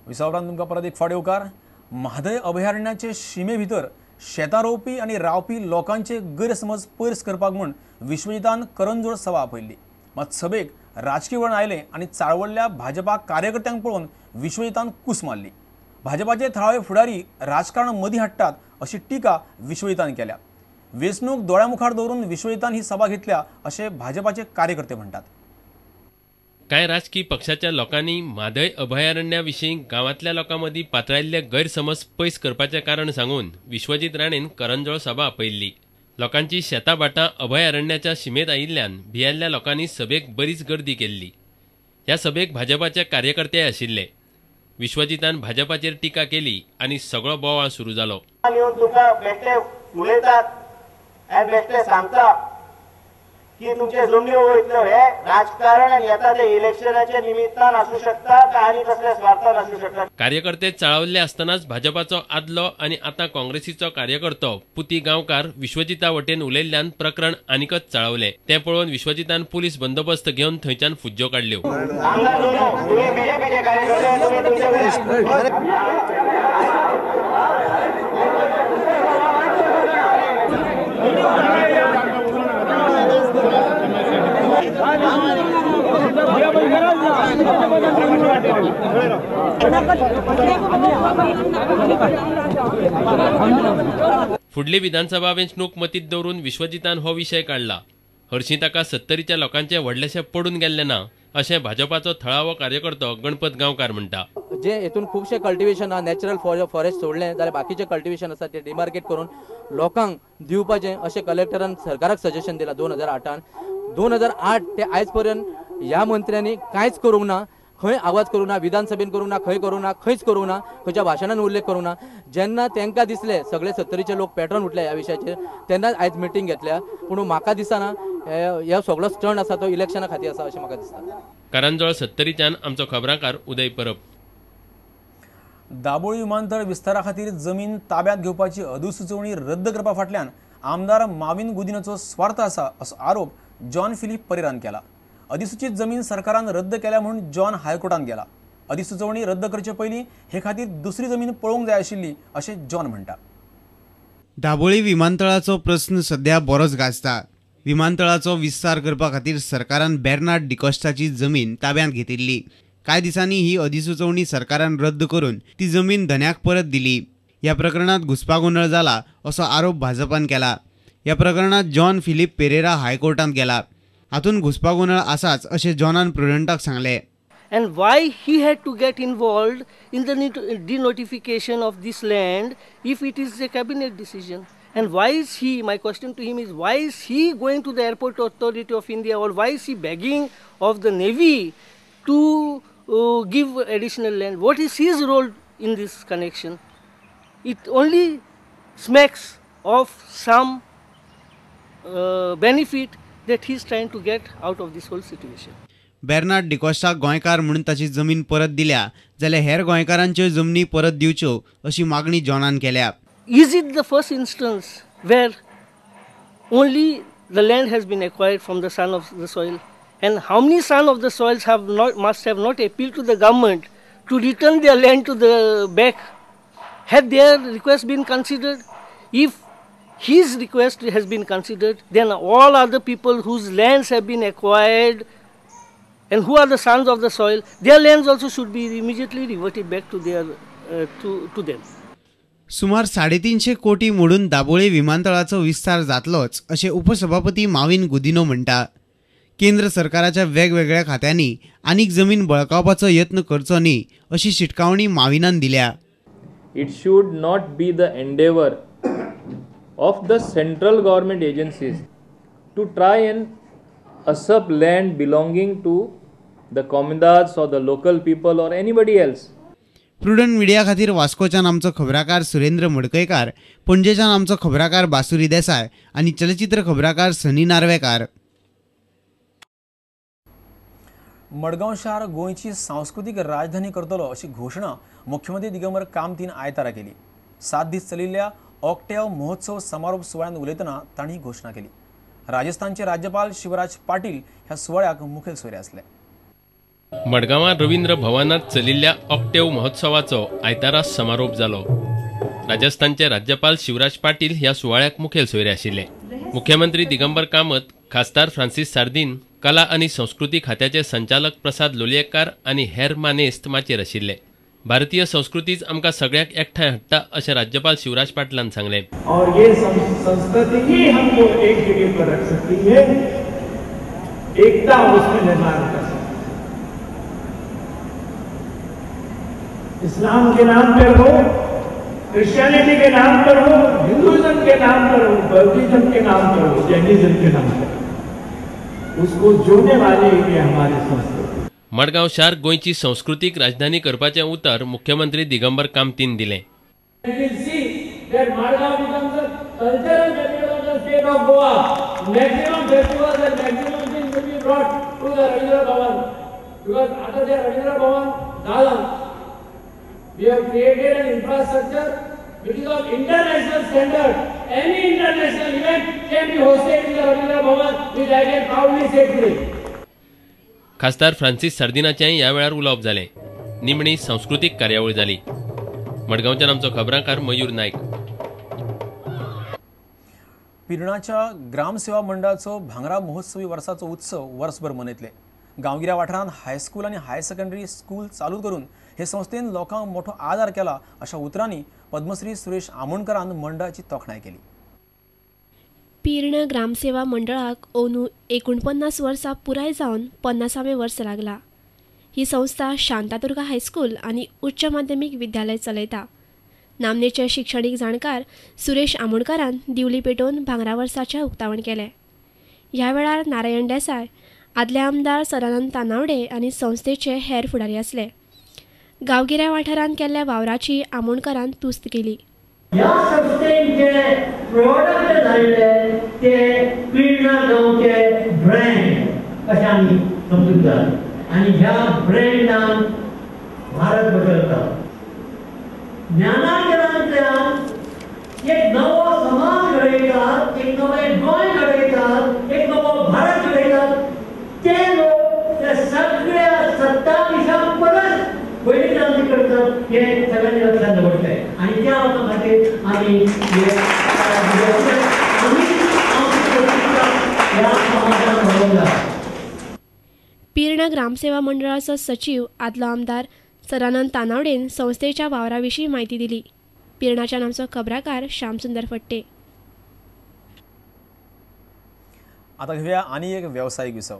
विसावरान तुमकां परत एक फावट येवकार। म्हादय अभयारण्याचे शिमे भितर शेतां रोवपी आनी रावपी लोकांचे गैरसमज पयस करपाक म्हूण विश्वजितान करंजोळ सभा आपयल्ली। मात सभेक राजकीय वळण आयलें आनी चाळवल्ल्या भाजपा कार्यकर्त्यांक पळोवन विश्वजितान कुस मारली। भाजपाचे थळावे फुडारी राजकारण मदीं हाडटात अशी टिका विश्वजितान केल्या। वेंचणूक दोळ्यामुखार दवरून विश्वजितान ही सभा घेतल्या अशें भाजपाचे कार्यकर्ते म्हणटात। काय राजकीय पक्षाच्या लोकांनी म्हादय अभयारण्याविशीं गांवांतल्या लोकांमदीं पातळायल्ले गैरसमज पयस करपाचें कारण सांगून विश्वजीत राणेन करंजोळ सभा आपयल्ली। लोकांची शेतां भाटां अभयारण्याच्या शिमेत आयिल्ल्यान भियेल्ल्या लोकांनी सभेक बरीच गर्दी केल्ली। ह्या सभेक भाजपाचे कार्यकर्ते आशिल्ले। विश्वजितान भाजपाचेर टिका केली आनी सगळो बोवाळ सुरू जालो। की तुमचे जमनी वयतलो हे राजकारण आनी येता ते इलेक्शनाच्या निमित्तान आसूं शकता काय आनी कसल्या स्वार्थान आसूं शकता। कार्यकर्ते चाळवल्ले आसतनाच भाजपाचो आदलो आनी आतां काँग्रेसीचो कार्यकर्तो पुती गांवकार विश्वजिता वटेन उलयल्ल्यान प्रकरण आनीकच चाळवलें। तें पळोवन विश्वजितान पुलीस बंदोबस्त घेवन थंयच्यान फुज्ज्यो काडल्यो। फुडली विधानसभा वेंचणूक मतीत दवरून विश्वजितान हो विशय काढला। हरशीं ताका 70च्या लोकांचे व्हडलेशे पडून गेल्ले ना अशें भाजपाचो थळावो कार्यकर्तो गणपत गांवकार म्हणटा। जे हेतून खूबशे कल्टिवेशन नॅचरल फॉरेस्ट सोडले जाल्यार बाकीचे कल्टिवेशन आसा ते डिमार्केट करून लोकांक दिवपाचें अशें कलेक्टरान सरकाराक सजेशन दिलां 2008। 2008 ते आयज पर्यंत ह्या मंत्र्यांनी कांयच करूंक ना। खंय आवाज करूं ना, विधानसभेन करूं ना, खंय करूं ना, खंयच करूं ना, खंयच्या भाशणान उल्लेख करूं ना। जेन्ना तांकां दिसले सगळे 70चे लोक पेटोवन उठले ह्या विशयाचेर तेन्ना आयज मिटींग घेतल्या। पूण म्हाका दिसना ह्या सगळो स्टंट आसा तो इलेक्शना खातीर आसा अशें म्हाका दिसता। करंजोळ 70च्यान आमचो खबराकार उदय परब। दाबोळी विमानतळ विस्तारा खातीर जमीन ताब्यांत घेवपाची अधिसुचोवणी रद्द करपा फाटल्यान आमदार माविन गुदिन्होचो स्वार्थ आसा असो आरोप जॉन फिलिप परेरान केला। अधिसूचित जमीन सरकारान रद्द केल्या म्हणून जॉन हायकोर्टात गेला। अधिसुचोवणी रद्द करचे पयलीं हे खातीर दुसरी जमीन पळोवंक जाय आशिल्ली अशें जॉन म्हणटा। दाबोळी विमानतळाचो प्रस्न सध्या बरोच गाजता। विमानतळाचो विस्तार करपा खातीर सरकारान बेर्नार्ड डिकॉस्टाची जमीन ताब्यांत घेतिल्ली। कांय दिसांनी ही अधिसुचोवणी सरकारान रद्द करून ती जमीन धन्याक परत दिली। ह्या प्रकरणात घुसपागोंदळ जाला असो आरोप भाजपान केला। ह्या प्रकरणात जॉन फिलिप पेरेरा हायकोर्टात गेला। हातून घुसपागोंदळ आसाच अशें जॉनान प्रुडंटाक सांगलें। And why he had to get involved in the denotification of this land if it is a cabinet decision? And why is he, my question to him is, why is he going to the Airport Authority of India, or why is he begging of the Navy to give additional land? What is his role in this connection? It only smacks of some benefit that he is trying to get out of this whole situation. Bernard डिकॉस्टाक गोंयकार म्हणून ताची जमीन परत दिल्या जाल्यार हेर गोंयकारांच्यो जमनी परत दिवच्यो अशी मागणी जॉनान केल्या। Is it the first instance where only the land has been acquired from the son of the soil? And how many sons of the soils must have not appealed to the government to return their land to the back? Have their request been considered? If his request has been considered, then all other people whose lands have been acquired and who are the sons of the soil, their lands also should be immediately reverted back to their to them. सुमार 350 कोटी मोडून दाबोळे विमानतळाचो विस्तार जातलोच अशें उपसभापती माविन गुदिन्हो म्हणटा। केंद्र सरकाराच्या वेगवेगळ्या खात्यांनी आनीक जमीन बळकावपाचो यत्न करचो न्ही अशी शिटकावणी माविनान दिल्या। It should not be the endeavor of the central government agencies to try and usurp land belonging to the communards or the local people or anybody else. Prudent media खातीर वास्कोच्यान आमचो खबराकार सुरेंद्र मडकयकार, पणजेच्यान आमचो खबराकार बासुरी देसाय आनी चलचित्र खबराकार सनी नार्वेकार। मडगांव शार गोंयची सांस्कृतीक राजधानी करतलो अशी घोषणा मुख्यमंत्री दिगंबर कामतीन आयतारा केली। 7 दीस चलिल्ल्या ऑक्टेव महोत्सव समारोप सुवाळ्यात उलयतना तांणी ही घोषणा केली। राजस्थानचे राज्यपाल शिवराज पाटील ह्या सुवाळ्याक मुखेल सोयरे आसले। मडगांवां रवींद्र भवनात चलिल्ल्या ऑक्टेव महोत्सवाचो आयतारा समारोप जालो. राजस्थानचे राज्यपाल शिवराज पाटील ह्या सुवाळ्याक मुखेल सोयरे आशिल्ले. मुख्यमंत्री दिगंबर कामत, खासदार फ्रांसीस सार्दीन, कला आणि संस्कृती खात्याचे संचालक प्रसाद लोलयेकार आणि हेर मानेस्त माचेर आशिल्ले. भारतीय संस्कृतीच आमकां सगळ्याक एकठांय हाडटा अशें राज्यपाल शिवराज पाटलान सांगलें. और ये संस्कृति ही हमको एक जगह पर रख सकती है, एकता उसमें निर्माण कर सकती है. इस्लाम के नाम पर हो, क्रिश्चियनिटी के नाम पर हो, हिंदुइज्म के नाम पर हो, बौद्धिज्म के नाम पर हो, जैनिज्म के नाम पर, उसको जोड़ने वाले ये हमारे संस्कृति. मडगांव शार गोंयची संस्कृतीक राजधानी करपाचें उतर मुख्यमंत्री दिगंबर कामतीन दिलें. You will see that Margao becomes a cultural capital of the state of Goa. Maximum festivals and maximum things will be brought to the Ravindra Bhavan. Because after the Ravindra Bhavan, Dalam, we have created an infrastructure which is of international standard. Any international event can be hosted in the Ravindra Bhavan, which I can proudly say today. खासदार Francis सार्दिनाचेंय ह्या वेळार उलोवप जालें. निमणी सांस्कृतीक कार्यावळ जाली. मडगांवच्यान आमचो खबराकार मयूर नायक. पिरणाच्या ग्रामसेवा मंडळाचो भांगरा महोत्सवी वर्साचो उत्सव वर्सभर मनयतले. गांवगिऱ्या वाठारांत हायस्कूल आणि हायर सेकंडरी स्कूल चालू करून हे संस्थेन लोकांक मोठो आदार केला अशा उतरांनी पद्मश्री सुरेश आमोणकरान मंडळाची तोखणाय केली. पिर्ण ग्रामसेवा मंडळाक अंदू 49 वर्सां पुराय जावन 50वें वर्स लागला. ही संस्था शांतादुर्गा हायस्कूल आणि उच्च माध्यमीक विद्यालय चलयता. नामनेचे शिक्षणीक जाणकार सुरेश आमोणकरान दिवली पेटोवन भांगरा वर्साचें उक्तावण केलें. ह्या वेळार नारायण देसाय, आदले आमदार सदानंद तानावडे आनी संस्थेचे हेर फुडारी आसले. गांवगिऱ्या वाठारांत केल्ल्या वावराची आमोणकरान तुस्त केली. ह्या संस्थेचे प्रोडक्ट झाले ते पिर्ण गांवचे ब्रँड अशें आमी समजूतात आनी ह्या ब्रँडान भारत बदलता. ज्ञानांतल्यान एक नवो समाज घडयतात, एक नवें गोंय घडयतात, एक नवो भारत घडयतात. ते लोक त्या सगळ्या सत्ताधीशां परस पयलीं क्रांती करतात हे सगळ्यांनी लक्षात दवरचें. आनी त्या लोकां खातीर आमी ह्या समाजान घडोवंक जाय. पिर्ण ग्रामसेवा मंडळाचो सचिव आदलो आमदार सदानंद तानावडेन संस्थेच्या वावराविशीं म्हायती दिली. पिर्णाच्यान आमचो खबराकार श्यामसुंदर फट्टे. आता घेऊया आनी एक व्यावसायिक विसव.